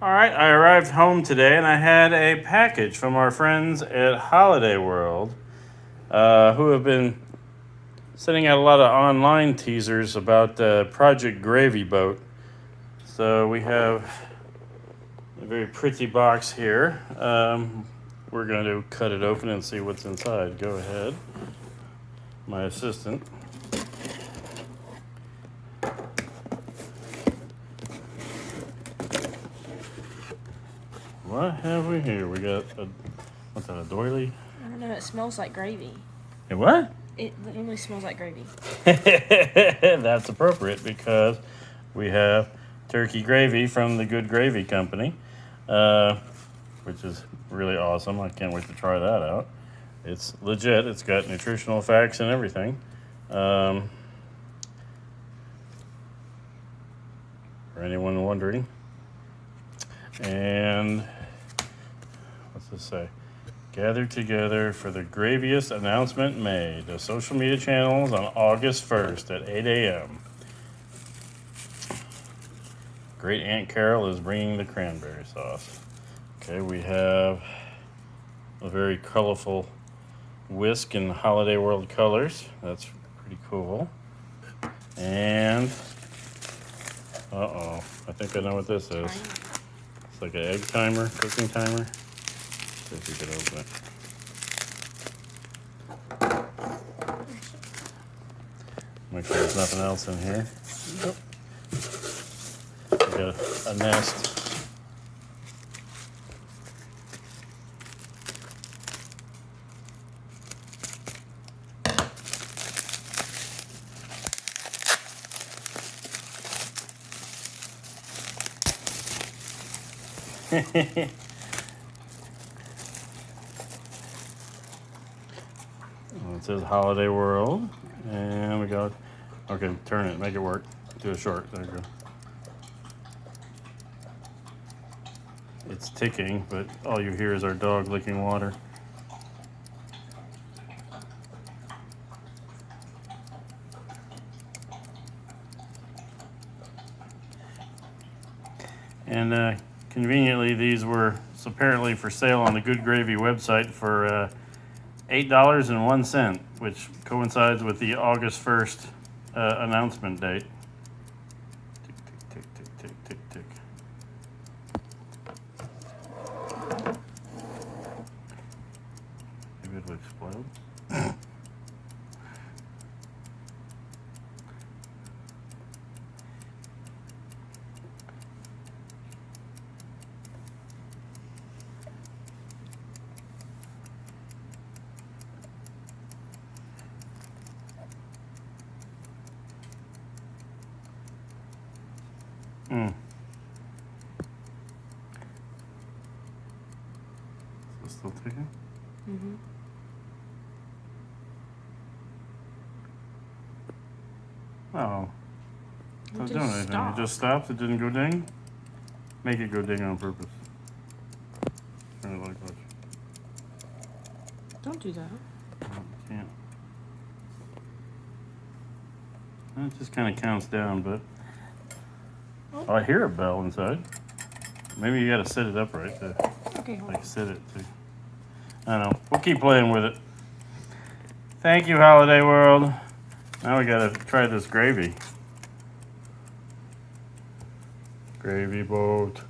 All right, I arrived home today and I had a package from our friends at Holiday World who have been sending out a lot of online teasers about Project Gravy Boat. So we have a very pretty box here. We're going to cut it open and see what's inside. Go ahead, my assistant. What have we here? We got what's that, a doily? I don't know, it smells like gravy. A what? It literally smells like gravy. That's appropriate because we have turkey gravy from the Good Gravy Company, which is really awesome. I can't wait to try that out. It's legit. It's got nutritional facts and everything. For anyone wondering. And what's this say? Gathered together for the graviest announcement made. The social media channels on August 1st at 8 a.m. Great Aunt Carol is bringing the cranberry sauce. Okay, we have a very colorful whisk in Holiday World colors. That's pretty cool. And, I think I know what this is. It's like an egg timer, cooking timer. See if you can open it. Make sure there's nothing else in here. Yep. We got a nest. It says Holiday World, and we got, okay, turn it, make it work. Do a short, there you go. It's ticking, but all you hear is our dog licking water. And conveniently, these were apparently for sale on the Good Gravy website for $8.01, which coincides with the August 1st announcement date. Tick, tick, tick, tick, tick, tick, tick. Maybe it'll explode. Mm. Is it still ticking? Mm-hmm. Oh. It's not doing anything. Stopped. It just stops. It didn't go ding. Make it go ding on purpose. Turn it like that. Don't do that. No, you can't. It just kind of counts down, but oh, I hear a bell inside. Maybe you got to set it up right to Okay, hold like set it to. I don't know. We'll keep playing with it. Thank you, Holiday World. Now we gotta try this gravy. Gravy boat.